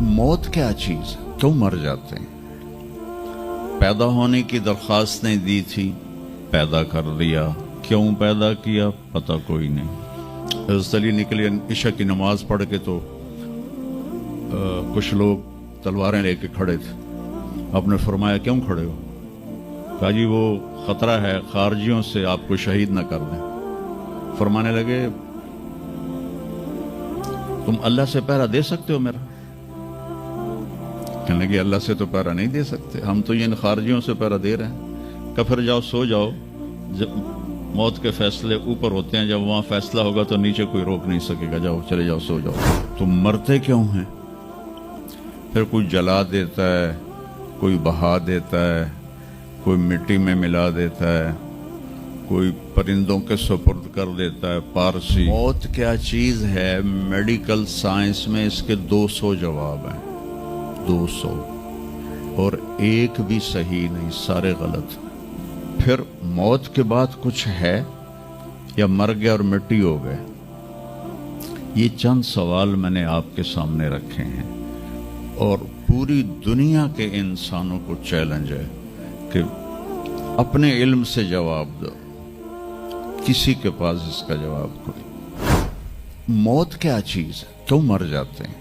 मौत क्या चीज है, क्यों मर जाते हैं? पैदा होने की दरख्वास्त नहीं दी थी, पैदा कर दिया। क्यों पैदा किया पता कोई नहीं। हज़रत अली निकले इशा की नमाज पढ़ के तो कुछ लोग तलवारें लेके खड़े थे। आपने फरमाया क्यों खड़े हो? कहा जी वो खतरा है खारजियों से आपको शहीद न कर दें। फरमाने लगे तुम अल्लाह से पहरा दे सकते हो मेरा? कहने लगे अल्लाह से तो पहरा नहीं दे सकते, हम तो इन खारजियों से पहरा दे रहे हैं। कहा फिर जाओ सो जाओ, जब मौत के फैसले ऊपर होते हैं, जब वहां फैसला होगा तो नीचे कोई रोक नहीं सकेगा। जाओ चले जाओ सो जाओ। तुम मरते क्यों हैं? फिर कोई जला देता है, कोई बहा देता है, कोई मिट्टी में मिला देता है, कोई परिंदों के सुपुर्द कर देता है। पारसी मौत क्या चीज है, मेडिकल साइंस में इसके 200 जवाब हैं, 200, और एक भी सही नहीं, सारे गलत। फिर मौत के बाद कुछ है या मर गया और मिट्टी हो गए? ये चंद सवाल मैंने आपके सामने रखे हैं और पूरी दुनिया के इंसानों को चैलेंज है कि अपने इल्म से जवाब दो। किसी के पास इसका जवाब कोई। मौत क्या चीज है, क्यों मर जाते हैं?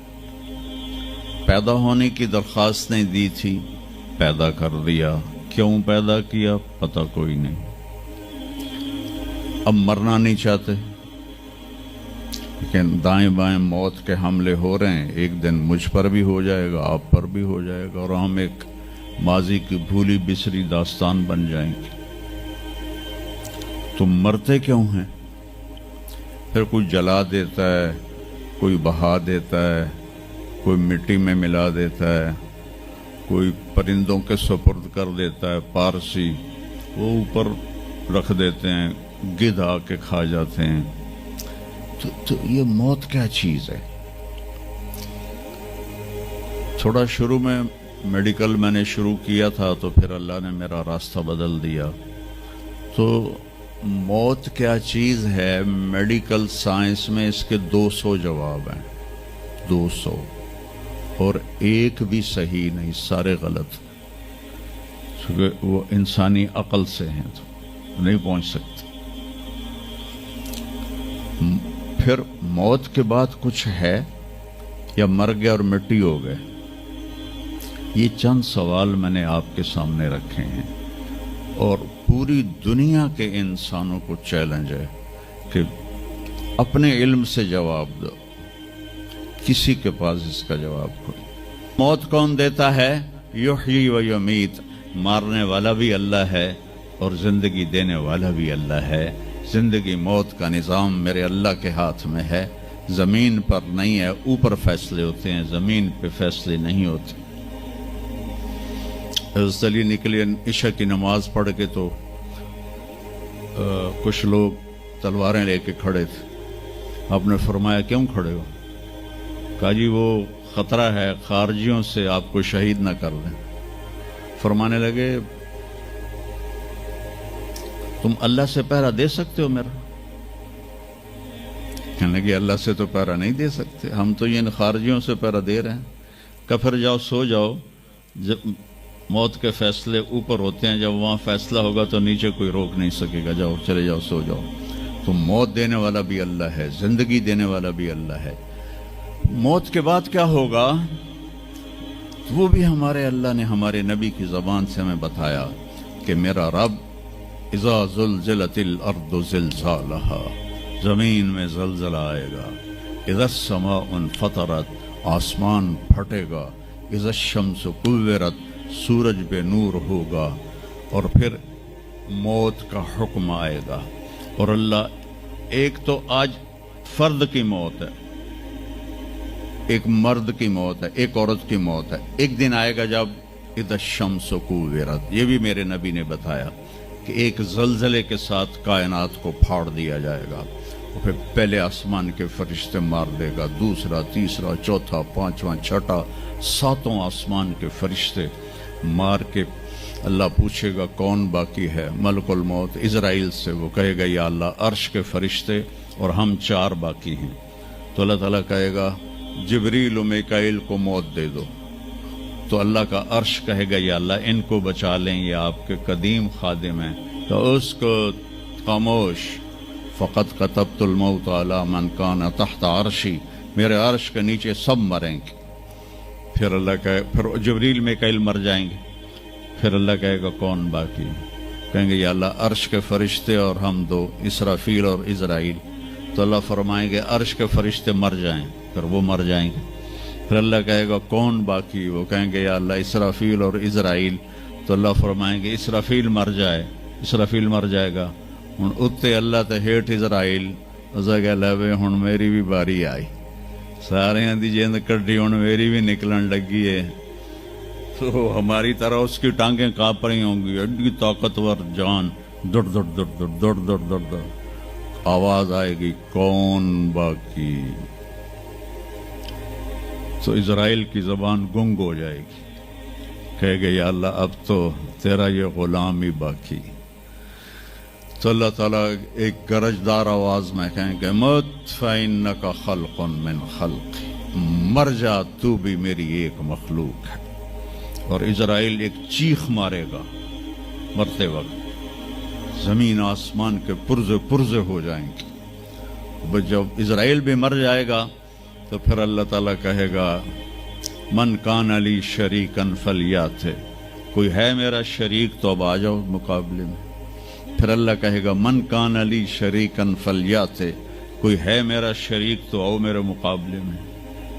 पैदा होने की दरख्वास्त नहीं दी थी, पैदा कर दिया। क्यों पैदा किया पता कोई नहीं। अब मरना नहीं चाहते, लेकिन दाएं बाएं मौत के हमले हो रहे हैं। एक दिन मुझ पर भी हो जाएगा, आप पर भी हो जाएगा, और हम एक माजी की भूली बिसरी दास्तान बन जाएंगे। तुम मरते क्यों हैं? फिर कोई जला देता है, कोई बहा देता है, कोई मिट्टी में मिला देता है, कोई परिंदों के सुपुर्द कर देता है। पारसी वो ऊपर रख देते हैं, गिद्ध आके खा जाते हैं। तो ये मौत क्या चीज है? थोड़ा शुरू में मेडिकल मैंने शुरू किया था, तो फिर अल्लाह ने मेरा रास्ता बदल दिया। तो मौत क्या चीज है, मेडिकल साइंस में इसके 200 जवाब हैं, 200, और एक भी सही नहीं, सारे गलत। क्योंकि वो इंसानी अकल से हैं तो नहीं पहुंच सकते। फिर मौत के बाद कुछ है या मर गया और मिट्टी हो गए? ये चंद सवाल मैंने आपके सामने रखे हैं और पूरी दुनिया के इंसानों को चैलेंज है कि अपने इल्म से जवाब दो। किसी के पास इसका जवाब कोई। मौत कौन देता है? युहयी व युमीत। मारने वाला भी अल्लाह है और जिंदगी देने वाला भी अल्लाह है। जिंदगी मौत का निज़ाम मेरे अल्लाह के हाथ में है। जमीन पर नहीं है, ऊपर फैसले होते हैं, जमीन पे फैसले नहीं होते। हज़रत अली निकले इशा की नमाज पढ़ के तो कुछ लोग तलवारें लेके खड़े थे। आपने फरमाया क्यों खड़े हो? कहा जी वो खतरा है खारजियों से आपको शहीद न कर दें। फरमाने लगे तुम अल्लाह से पहरा दे सकते हो मेरा? कहने लगे अल्लाह से तो पहरा नहीं दे सकते, हम तो इन खारजियों से पहरा दे रहे हैं। कहा फिर जाओ सो जाओ, जब मौत के फैसले ऊपर होते हैं, जब वहां फैसला होगा तो नीचे कोई रोक नहीं सकेगा। जाओ चले जाओ सो जाओ। तो मौत देने वाला भी अल्लाह है, जिंदगी देने वाला भी अल्लाह है। मौत के बाद क्या होगा वो भी हमारे अल्लाह ने हमारे नबी की ज़बान से हमें बताया कि मेरा रब इज़ा ज़ुलज़िलतिल अर्दु ज़िलज़ालहा, ज़मीन में ज़लज़ला आएगा। इज़ा समाउन फ़तरत, आसमान फटेगा। इज़ा शम्सु कुव्विरत, सूरज पे नूर होगा। और फिर मौत का हुक्म आएगा। और अल्लाह एक तो आज फर्द की मौत है, एक मर्द की मौत है, एक औरत की मौत है। एक दिन आएगा जब इज़ा शम्सु कुव्विरत, ये भी मेरे नबी ने बताया कि एक जलजले के साथ कायनात को फाड़ दिया जाएगा। और फिर पहले आसमान के फरिश्ते मार देगा, दूसरा, तीसरा, चौथा, पांचवा, छठा, सातों आसमान के फरिश्ते मार के अल्लाह पूछेगा कौन बाकी है? मलकुल मौत इजराइल से वो कहेगा या अल्लाह अर्श के फरिश्ते और हम 4 बाकी हैं। तो अल्लाह ताला कहेगा जिब्रील व मिकाईल को मौत दे दो, तो अल्लाह का अर्श कहेगा या अल्लाह इनको बचा लें, ये आपके कदीम खादिम हैं, तो उसको खामोश, फ़क़त कतबतुल मौत अला मन कान तहत अर्शी, मेरे अर्श के नीचे सब मरेंगे। फिर अल्लाह कहे, फिर जिब्रील मिकाईल मर जाएंगे, फिर अल्लाह कहेगा कौन बाकी? कहेंगे या अल्लाह अर्श के फरिश्ते और हम दो, इसराफील और इज़राइल। तो अल्लाह फरमाएंगे अर्श के फरिश्ते मर जाएं, फिर वो मर जाएंगे। फिर अल्लाह कहेगा कौन बाकी? वो कहेंगे या अल्लाह इसराफील और इज़राइल। तो अल्लाह फरमाएंगे इसराफील मर जाए, इसराफील मर जाएगा। हुण उत्ते अल्लाह ते हेठ इज़राइल, उसे कह लै हुण मेरी भी बारी आई, सारियां दी जिंद कड्डी, हुण मेरी भी निकलन लगी है। तो हमारी तरह उसकी टांगें कांप रही होंगी, एडी ताकतवर जान, दुड़ दुड़ दुड़ दुड़ दुड़ दुड़ दुड़ दुड़, आवाज आएगी कौन बाकी? तो इज़राइल की जबान गुंग हो जाएगी, कहेगा या अल्लाह अब तो तेरा ये गुलाम ही बाकी। तो अल्लाह ताला एक गरजदार आवाज में कहेंगे मत फ़इन्नका खल्क़ुन मिन खल्क़ी, मर जा तू भी मेरी एक मखलूक है। और इज़राइल एक चीख मारेगा मरते वक्त, जमीन आसमान के पुर्जे पुर्जे हो जाएंगे। जब इज़राइल भी मर जाएगा तो फिर अल्लाह ताला कहेगा मन कान अली शरीकन फलियाते, कोई है मेरा शरीक तो अब आ जाओ मुकाबले में। फिर अल्लाह कहेगा मन कान अली शरीकन फलियाते, कोई है मेरा शरीक तो आओ मेरे मुकाबले में।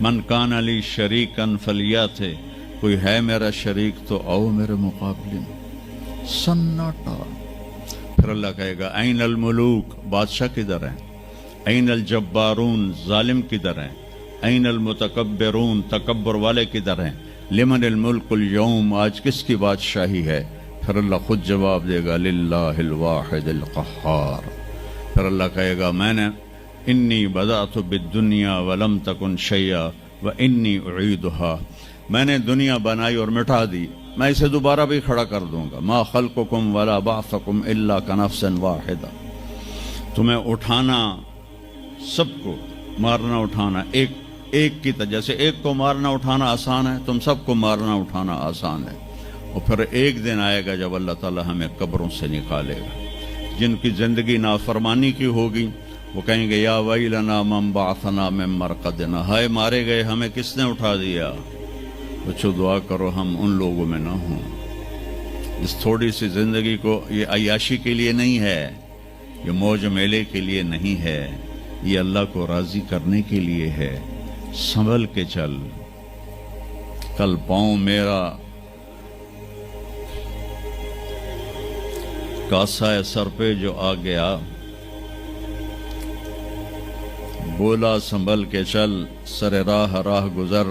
मन कान अली शरीकन फलियाते, कोई है मेरा शरीक तो आओ मेरे मुकाबले में। सन्नाटा। फिर अल्लाह कहेगा ऐन अल मुलूक, बादशाह किधर हैं? ऐन अल जब्बारून, जालिम किधर हैं? ऐन अल मुतकब्बिरून, तकब्बुर वाले किधर हैं? लिमन अल मुल्कुल यौम, आज किसकी बादशाही है? फिर अल्लाह खुद जवाब देगा लिल्लाहिल वाहिदिल क़ह्हार। फिर अल्लाह कहेगा मैंने इन्नी बदातु बिद्दुनिया वलम तकुन शैया व इन्नी उईदुहा, मैंने दुनिया बनाई और मिटा दी, मैं इसे दोबारा भी खड़ा कर दूंगा। मा खल्कुकुम वला बासकुम इल्ला कनफ्सन वाहिदा, तुम्हें उठाना, सबको मारना उठाना एक की तरह, जैसे एक को मारना उठाना आसान है, तुम सबको मारना उठाना आसान है। और फिर एक दिन आएगा जब अल्लाह ताला हमें कब्रों से निकालेगा। जिनकी जिंदगी नाफरमानी की होगी वो कहेंगे या वैलना मम बाअसना मिन मरक़दिना, हाय मारे गए हमें किसने उठा दिया। बच्चों दुआ करो हम उन लोगों में ना हों। इस थोड़ी सी जिंदगी को ये अय्याशी के लिए नहीं है, ये मौज मेले के लिए नहीं है, ये अल्लाह को राजी करने के लिए है। संभल के चल, कल पाँव मेरा कासा सर पे जो आ गया, बोला संभल के चल सरे राह राह गुजर,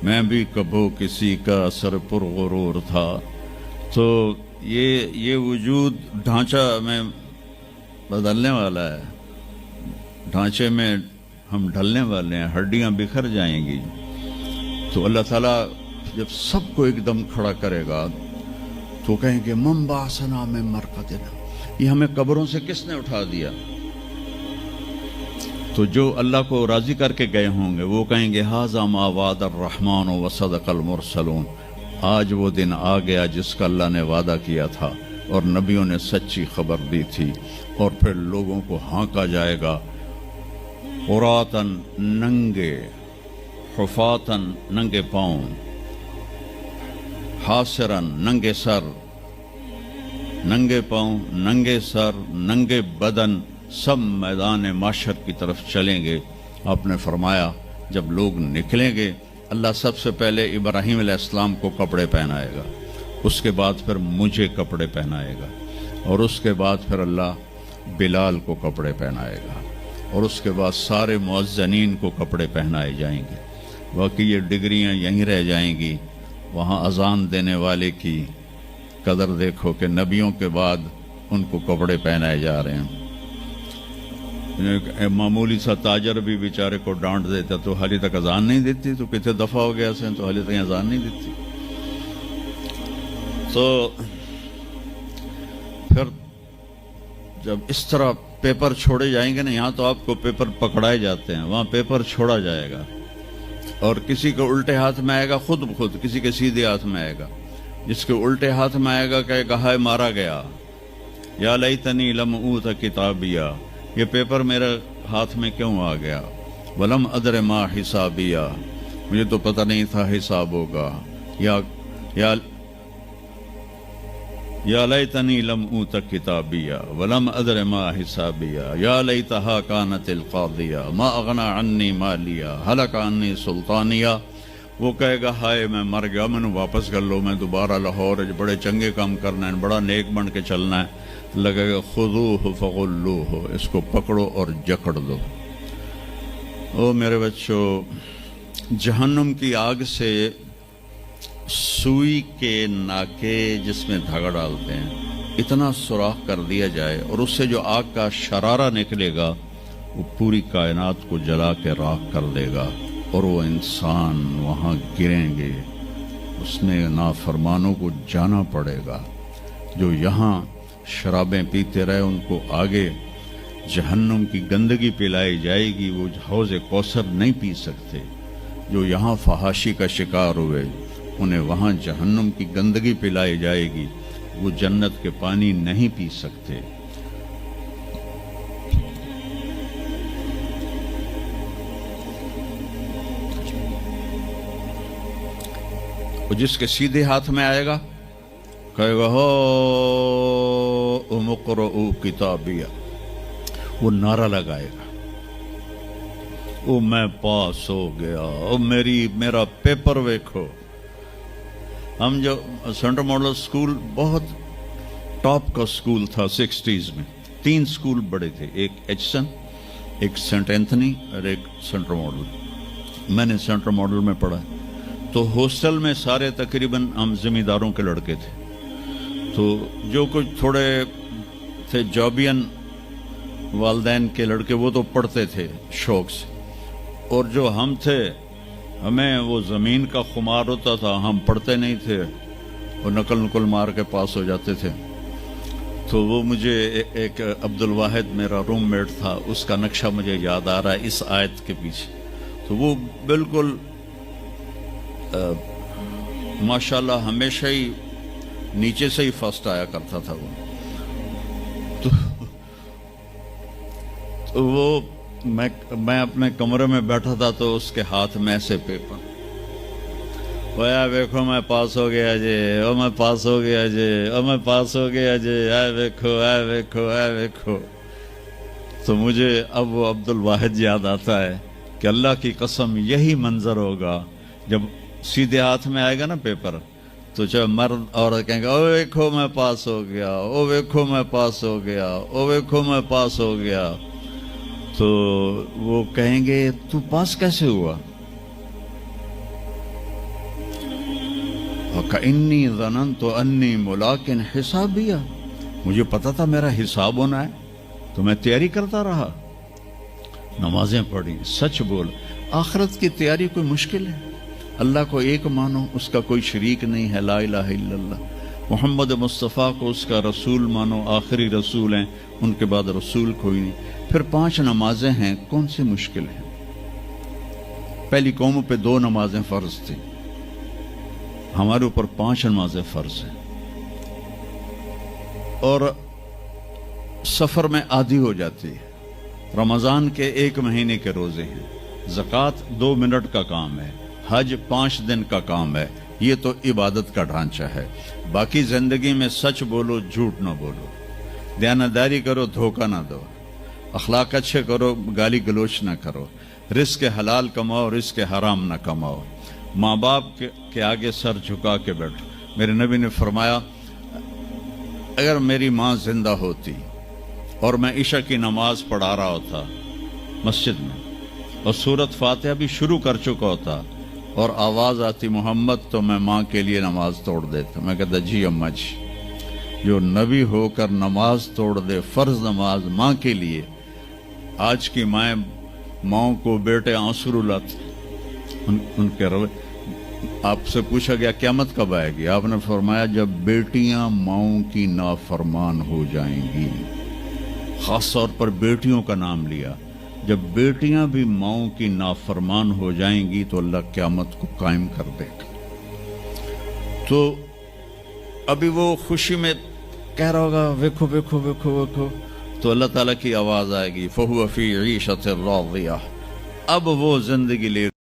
मैं भी कबो किसी का सर पुरगुरूर था। तो ये वजूद ढांचा में बदलने वाला है, ढांचे में हम ढलने वाले हैं, हड्डियां बिखर जाएंगी। तो अल्लाह ताला जब सबको एकदम खड़ा करेगा तो कहेंगे मम बासना में मरक़दिना, ये हमें कब्रों से किसने उठा दिया। तो जो अल्लाह को राजी करके गए होंगे वो कहेंगे हाज़ा मा वादा रहमान व सदक़ल मुरसलून, आज वो दिन आ गया जिसका अल्लाह ने वादा किया था और नबियों ने सच्ची खबर दी थी। और फिर लोगों को हाँका जाएगा, उरातन नंगे, हुफातन नंगे पाँव, हासिरन नंगे सर, नंगे पाँव, नंगे सर, नंगे बदन, सब मैदान माशर की तरफ चलेंगे। आपने फरमाया जब लोग निकलेंगे अल्लाह सबसे पहले इब्राहीम अलैहिस्सलाम को कपड़े पहनाएगा, उसके बाद फिर मुझे कपड़े पहनाएगा, और उसके बाद फिर अल्लाह बिलाल को कपड़े पहनाएगा, और उसके बाद सारे मुअज्जिनीन को कपड़े पहनाए जाएंगे। बाकी ये डिग्रियां यहीं रह जाएंगी। वहाँ अजान देने वाले की कदर देखो कि नबियों के बाद उनको कपड़े पहनाए जा रहे हैं। मामूली सा ताजर भी बेचारे को डांट देता तो हाली तक अजान नहीं देती, तो कितने दफा हो गया से तो हाली तक अजान नहीं देती। तो फिर जब इस तरह पेपर छोड़े जाएंगे ना, यहाँ तो आपको पेपर पकड़ाए जाते हैं, वहाँ पेपर छोड़ा जाएगा। اور کسی کے الٹے ہاتھ میں آئے گا خود بخود، کسی کے سیدھے ہاتھ میں آئے گا. جس کے الٹے ہاتھ میں آئے گا کہے گا ہائے مارا گیا، یا لیتنی لم اوت کتابیہ، یہ پیپر میرے ہاتھ میں کیوں آ گیا، ولم ادر ما حسابیہ، مجھے تو پتہ نہیں تھا حساب ہوگا، یا لیتنی لم اوت کتابیہ ولم ادر ما حسابیہ، یا لیتہا کانت القاضیہ ما اغنی عنی مالیہ ہلک عنی سلطانیہ. وہ کہے گا ہائے میں مر گیا، میں نے واپس کر لو، میں دوبارہ لاہور بڑے چنگے کام کرنا ہے، بڑا نیک بن کے چلنا ہے. لگے گا خذوہ فغلوہ، اس کو پکڑو اور جکڑ دو. او میرے بچوں، جہنم کی آگ سے سوئی کے ناکے جس میں دھاگا ڈالتے ہیں اتنا سوراخ کر دیا جائے اور اس سے جو آگ کا شرارہ نکلے گا وہ پوری کائنات کو جلا کے راکھ کر دے گا، اور وہ انسان وہاں گریں گے. اس نے نافرمانوں کو جانا پڑے گا. جو یہاں شرابیں پیتے رہے ان کو آگے جہنم کی گندگی پلائی جائے گی، وہ حوض کوثر نہیں پی سکتے. جو یہاں فحاشی کا شکار ہوئے انہیں وہاں جہنم کی گندگی پلائی جائے گی، وہ جنت کے پانی نہیں پی سکتے. وہ جس کے سیدھے ہاتھ میں آئے گا کہے گا ہو اقرؤ کتابیہ، وہ نعرہ لگائے گا، او میں پاس ہو گیا، او میرا پیپر ویکھو. ہم جو سینٹرل ماڈل اسکول بہت ٹاپ کا اسکول تھا 60s میں، 3 اسکول بڑے تھے، ایک ایچسن، ایک سینٹ اینتھنی اور ایک سینٹرل ماڈل. میں نے سینٹرل ماڈل میں پڑھا. تو ہاسٹل میں سارے تقریباً ہم زمینداروں کے لڑکے تھے. تو جو کچھ تھوڑے تھے جابین والدین کے لڑکے وہ تو پڑھتے تھے شوق سے، اور جو ہم تھے ہمیں وہ زمین کا خمار ہوتا تھا، ہم پڑھتے نہیں تھے اور نقل مار کے پاس ہو جاتے تھے. تو وہ مجھے ایک عبد الواحد میرا روم میٹ تھا، اس کا نقشہ مجھے یاد آ رہا ہے اس آیت کے پیچھے. تو وہ بالکل ماشاءاللہ ہمیشہ ہی نیچے سے ہی فرسٹ آیا کرتا تھا. تو وہ میں اپنے کمرے میں بیٹھا تھا تو اس کے ہاتھ میں سے پیپر، ویکھو میں پاس ہو گیا جی، او میں پاس ہو گیا جی، او میں پاس ہو گیا جی، ویکھو. تو مجھے اب وہ عبد الواحد یاد آتا ہے کہ اللہ کی قسم یہی منظر ہوگا جب سیدھے ہاتھ میں آئے گا نا پیپر، تو چاہے مرد عورت کہیں گے او ویکھو میں پاس ہو گیا، او ویکھو میں پاس ہو گیا، او ویکھو میں پاس ہو گیا. تو وہ کہیں گے تو پاس کیسے ہوا؟ وَكَإِنِّي ظَنَنْتُ أَنِّي مُلَاقٍ حِسَابِيَّ، مجھے پتا تھا میرا حساب ہونا ہے تو میں تیاری کرتا رہا، نمازیں پڑھی، سچ بول. آخرت کی تیاری کوئی مشکل ہے؟ اللہ کو ایک مانو، اس کا کوئی شریک نہیں ہے، لا الہ الا اللہ. محمد مصطفیٰ کو اس کا رسول مانو، آخری رسول ہیں، ان کے بعد رسول کوئی نہیں. پھر 5 نمازیں ہیں، کون سی مشکل ہیں؟ پہلی قوموں پہ 2 نمازیں فرض تھی، ہمارے اوپر 5 نمازیں فرض ہیں. اور سفر میں عادی ہو جاتی ہے. رمضان کے 1 مہینے کے روزے ہیں، زکوٰۃ 2 منٹ کا کام ہے، حج 5 دن کا کام ہے. یہ تو عبادت کا ڈھانچہ ہے. باقی زندگی میں سچ بولو، جھوٹ نہ بولو، دیانتداری کرو، دھوکہ نہ دو، اخلاق اچھے کرو، گالی گلوچ نہ کرو، رزق حلال کماؤ، رزق حرام نہ کماؤ، ماں باپ کے آگے سر جھکا کے بیٹھو. میرے نبی نے فرمایا اگر میری ماں زندہ ہوتی اور میں عشاء کی نماز پڑھا رہا ہوتا مسجد میں اور سورت فاتحہ بھی شروع کر چکا ہوتا اور آواز آتی محمد، تو میں ماں کے لیے نماز توڑ دیتا. میں کہتا جی اماں جی، جو نبی ہو کر نماز توڑ دے، فرض نماز ماں کے لیے. آج کی ماؤں کو بیٹے آنسو رلاتے ان کے آپ سے پوچھا گیا قیامت کب آئے گی؟ آپ نے فرمایا جب بیٹیاں ماؤں کی نافرمان ہو جائیں گی. خاص طور پر بیٹیوں کا نام لیا. جب بیٹیاں بھی ماؤں کی نافرمان ہو جائیں گی تو اللہ قیامت کو قائم کر دے گا. تو ابھی وہ خوشی میں کہہ رہا ہوگا ویکھو ویکھو ویکھو ویکھو، تو اللہ تعالیٰ کی آواز آئے گی فَهُوَ فِي عِيشَةٍ رَاضِيَةٍ، اب وہ زندگی لے